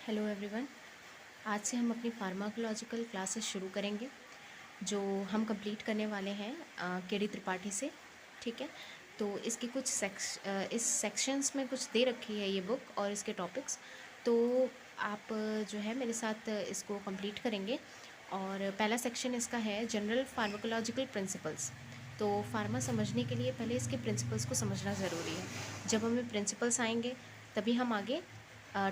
Hello everyone. आज से हम अपनी फार्माकोलॉजिकल क्लासेस शुरू करेंगे जो हम कंप्लीट करने वाले हैं केडी त्रिपाठी से। ठीक है, तो इसके कुछ इस सेक्शंस में कुछ दे रखी है ये बुक और इसके टॉपिक्स। तो आप जो है मेरे साथ इसको कंप्लीट करेंगे। और पहला सेक्शन इसका है जनरल फार्माकोलॉजिकल प्रिंसिपल्स। तो फार्मा समझने के लिए पहले इसके प्रिंसिपल्स को समझना ज़रूरी है। जब हमें प्रिंसिपल्स आएंगे तभी हम आगे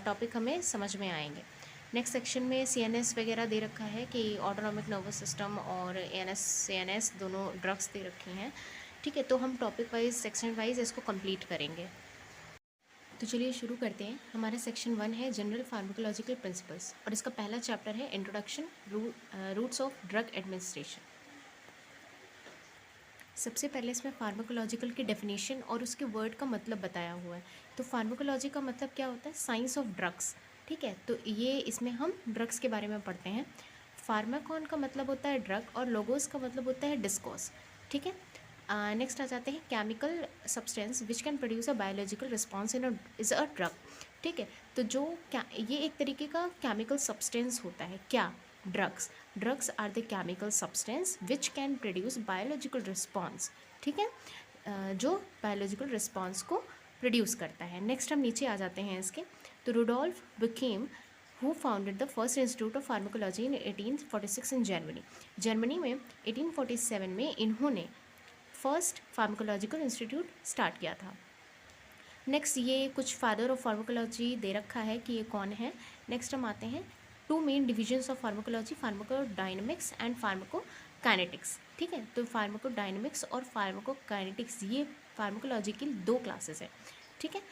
टॉपिक हमें समझ में आएंगे। नेक्स्ट सेक्शन में सीएनएस वगैरह दे रखा है कि ऑटोनॉमिक नर्वस सिस्टम और एएनएस सीएनएस दोनों ड्रग्स दे रखी हैं। ठीक है, तो हम टॉपिक वाइज सेक्शन वाइज इसको कंप्लीट करेंगे। तो चलिए शुरू करते हैं। हमारा सेक्शन 1 है जनरल फार्माकोलॉजिकल प्रिंसिपल्स और इसका पहला चैप्टर है introduction routes of drug administration. सबसे पहले इसमें फार्माकोलॉजिकल की डेफिनेशन और उसके वर्ड का मतलब बताया हुआ है। तो फार्माकोलॉजी का मतलब क्या होता है? Science of drugs. ठीक है, तो ये इसमें हम ड्रग्स के बारे में पढ़ते हैं। फार्माकॉन का मतलब होता है ड्रग और लोगोस का मतलब होता है डिस्कोस। ठीक है, नेक्स्ट आ जाते हैं chemical substance which can produce a biological response in is a drug. ठीक है, तो जो क्या ये एक तरीके का केमिकल सब्सटेंस होता है। क्या? Drugs are the chemical substance which can produce biological response. ठीक है, जो बायोलॉजिकल रिस्पॉन्स को प्रोड्यूस करता है। नेक्स्ट हम नीचे आ जाते हैं इसके। तो Rudolf बुकेम who founded the first institute of pharmacology in 1846 in Germany में 1847 में इन्होंने फर्स्ट फार्माकोलॉजिकल इंस्टीट्यूट स्टार्ट किया था। नेक्स्ट ये कुछ फादर ऑफ फार्माकोलॉजी दे रखा है कि ये कौन है। नेक्स्ट हम आते हैं two main divisions of pharmacology, pharmacodynamics and pharmacokinetics. ठीक है, तो फार्माकोडायनेमिक्स और फार्माकोकाइनेटिक्स ये फार्माकोलॉजी की दो क्लासेस हैं। ठीक है,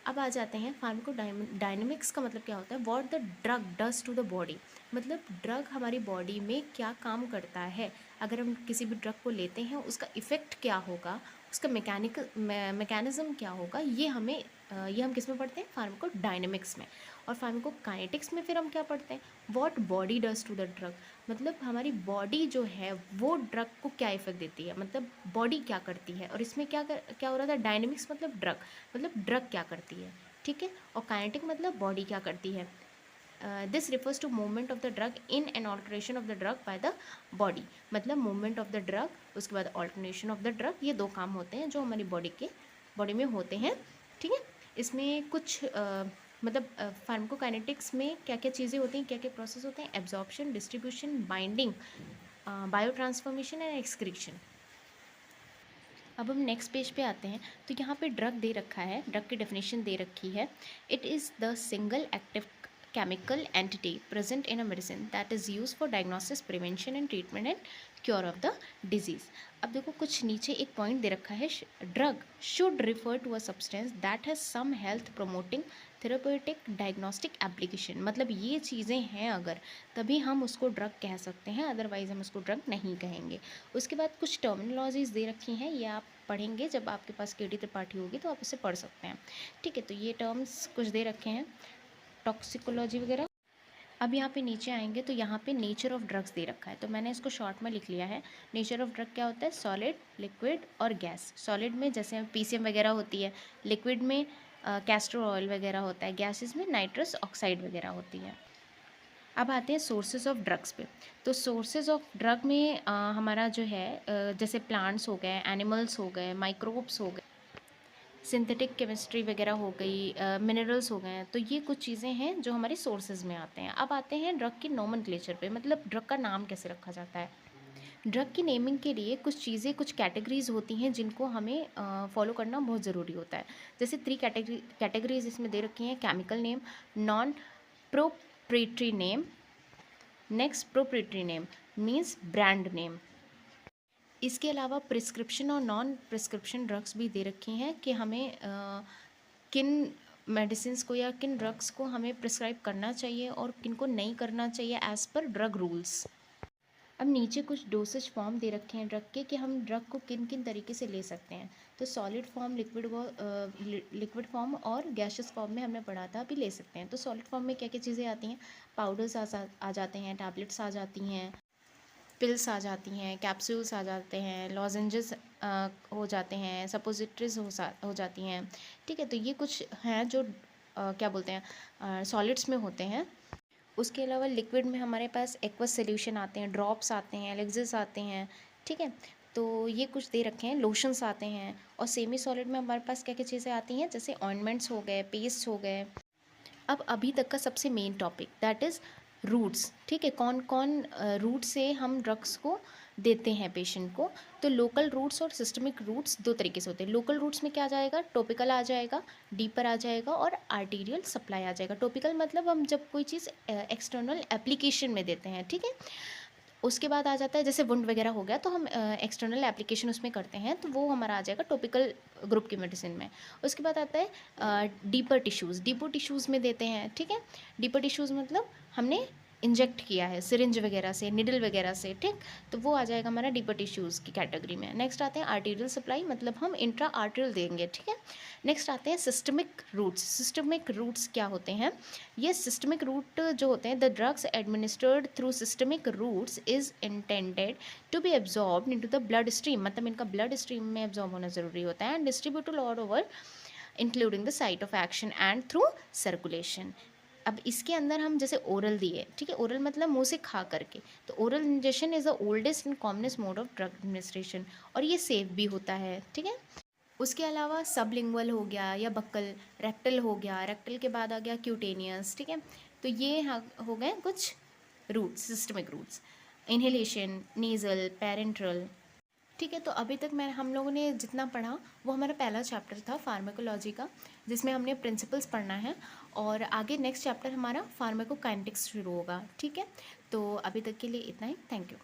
अब आ जाते हैं फार्माकोडायनेमिक्स का मतलब क्या होता है? What the drug does to the body, मतलब ड्रग हमारी बॉडी में क्या काम करता है। अगर हम किसी भी ड्रग को लेते हैं उसका इफ़ेक्ट क्या होगा, उसका मैकेनिज्म क्या होगा, ये हम किस में पढ़ते हैं? फार्माकोडायनेमिक्स में। और फार्माकोकाइनेटिक्स में फिर हम क्या पढ़ते हैं? What body does to the drug, मतलब हमारी बॉडी जो है वो ड्रग को क्या इफेक्ट देती है, मतलब बॉडी क्या करती है। और इसमें क्या हो रहा था? डायनेमिक्स मतलब ड्रग क्या करती है। ठीक है, और काइनेटिक मतलब बॉडी क्या करती है। This refers to movement of the drug in an alteration of the drug by the body, मतलब मूवमेंट ऑफ द ड्रग, उसके बाद ऑल्टरनेशन ऑफ द ड्रग। ये दो काम होते हैं जो हमारी बॉडी में होते हैं। ठीक है, इसमें कुछ मतलब फार्माकोकाइनेटिक्स में क्या क्या चीज़ें होती हैं, क्या क्या प्रोसेस होते हैं? Absorption, distribution, binding, bio transformation and excretion. अब हम नेक्स्ट पेज पे आते हैं। तो यहाँ पे ड्रग दे रखा है, ड्रग की डेफिनेशन दे रखी है। It is the single active chemical entity present in a medicine that is used for diagnosis, prevention and treatment and cure of the disease। अब देखो कुछ नीचे एक पॉइंट दे रखा है, drug should refer to a substance that has some health promoting therapeutic diagnostic application, मतलब ये चीज़ें हैं अगर, तभी हम उसको ड्रग कह सकते हैं, अदरवाइज हम उसको ड्रग नहीं कहेंगे। उसके बाद कुछ टर्मिनोलॉजीज दे रखी हैं, ये आप पढ़ेंगे जब आपके पास केडी त्रिपाठी होगी तो आप इसे पढ़ सकते हैं। ठीक है, तो ये टर्म्स कुछ दे रखे हैं, टॉक्सिकोलॉजी वगैरह। अब यहाँ पे नीचे आएंगे तो यहाँ पे नेचर ऑफ ड्रग्स दे रखा है, तो मैंने इसको शॉर्ट में लिख लिया है। नेचर ऑफ ड्रग क्या होता है? सॉलिड, लिक्विड और गैस। सॉलिड में जैसे पीसीएम वगैरह होती है, लिक्विड में कैस्टर ऑयल वगैरह होता है, गैसेस में नाइट्रस ऑक्साइड वगैरह होती है। अब आते हैं सोर्सेज ऑफ ड्रग्स पे। तो सोर्सेज ऑफ ड्रग में हमारा जो है जैसे प्लांट्स हो गए, एनिमल्स हो गए, माइक्रोब्स हो गए, सिंथेटिक केमिस्ट्री वगैरह हो गई, मिनरल्स हो गए हैं, तो ये कुछ चीज़ें हैं जो हमारे सोर्सेज में आते हैं। अब आते हैं ड्रग की नोमेनक्लेचर पे, मतलब ड्रग का नाम कैसे रखा जाता है। ड्रग की नेमिंग के लिए कुछ चीज़ें, कुछ कैटेगरीज होती हैं जिनको हमें फॉलो करना बहुत ज़रूरी होता है। जैसे 3 कैटेगरीज इसमें दे रखी हैं। Chemical name, non proprietary name, next proprietary name means brand name. इसके अलावा प्रिस्क्रिप्शन और नॉन प्रिस्क्रिप्शन ड्रग्स भी दे रखी हैं कि हमें किन मेडिसिन्स को या किन ड्रग्स को हमें प्रिस्क्राइब करना चाहिए और किन को नहीं करना चाहिए एज़ पर ड्रग रूल्स। अब नीचे कुछ डोसेज फॉर्म दे रखे हैं ड्रग के कि हम ड्रग को किन किन तरीके से ले सकते हैं। तो सॉलिड फॉर्म, लिक्विड फॉर्म और गैशियस फॉर्म में हमने पढ़ा था, अभी ले सकते हैं। तो सॉलिड फॉर्म में क्या क्या चीज़ें आती हैं? पाउडर्स आ जाते हैं, टैबलेट्स आ जाती हैं, पिल्स आ जाती हैं, कैप्सूल्स आ जाते हैं, लॉजेंजेस हो जाते हैं, सपोजिटरीज हो जाती हैं। ठीक है, तो ये कुछ हैं जो क्या बोलते हैं, सॉलिड्स में होते हैं। उसके अलावा लिक्विड में हमारे पास एक्वस सोल्यूशन आते हैं, ड्रॉप्स आते हैं, एलिक्सिस आते हैं, ठीक है। तो ये कुछ दे रखे हैं, लोशंस आते हैं। और सेमी सॉलिड में हमारे पास क्या क्या चीज़ें आती हैं, जैसे ऑइंटमेंट्स हो गए, पेस्ट हो गए। अब अभी तक का सबसे main topic that is routes, ठीक है। कौन कौन रूट से हम ड्रग्स को देते हैं पेशेंट को। तो लोकल रूट्स और सिस्टमिक रूट्स दो तरीके से होते हैं। लोकल रूट्स में क्या आ जाएगा, टॉपिकल आ जाएगा, डीपर आ जाएगा और आर्टीरियल सप्लाई आ जाएगा। टॉपिकल मतलब हम जब कोई चीज़ एक्सटर्नल एप्लीकेशन में देते हैं, ठीक है। उसके बाद आ जाता है जैसे वुंड वगैरह हो गया तो हम एक्सटर्नल एप्लीकेशन उसमें करते हैं, तो वो हमारा आ जाएगा टॉपिकल ग्रुप की मेडिसिन में। उसके बाद आता है डीपर टिश्यूज़, डीपर टिश्यूज़ में देते हैं, ठीक है। डीपर टिश्यूज़ मतलब हमने इंजेक्ट किया है सिरिंज वगैरह से, निडल वगैरह से, ठीक। तो वो आ जाएगा हमारा डीपर टिश्यूज़ की कैटेगरी में। नेक्स्ट आते हैं आर्टीरियल सप्लाई, मतलब हम इंट्रा आर्टियल देंगे, ठीक है। नेक्स्ट आते हैं सिस्टमिक रूट्स। सिस्टमिक रूट्स क्या होते हैं, ये सिस्टमिक रूट जो होते हैं, the drugs administered through systemic routes is intended to be absorb into the blood stream, मतलब इनका ब्लड स्ट्रीम में एब्जॉर्ब होना ज़रूरी होता है, and distributed all over including the site of action and through circulation. अब इसके अंदर हम जैसे ओरल दिए, ठीक है, ओरल मतलब मुंह से खा करके, तो oral injection is the oldest and commonest mode of drug administration, और ये सेफ भी होता है, ठीक है। उसके अलावा सबलिंगुअल हो गया या बक्कल, रेक्टल हो गया, रेक्टल के बाद आ गया क्यूटेनियस, ठीक है। तो ये हो गए कुछ routes, systemic routes. Inhalation, nasal, parenteral, ठीक है। तो अभी तक मैं हम लोगों ने जितना पढ़ा वो हमारा पहला चैप्टर था फार्माकोलॉजी का, जिसमें हमने प्रिंसिपल्स पढ़ना है, और आगे नेक्स्ट चैप्टर हमारा फार्माकोकाइनेटिक्स शुरू होगा, ठीक है। तो अभी तक के लिए इतना ही, थैंक यू।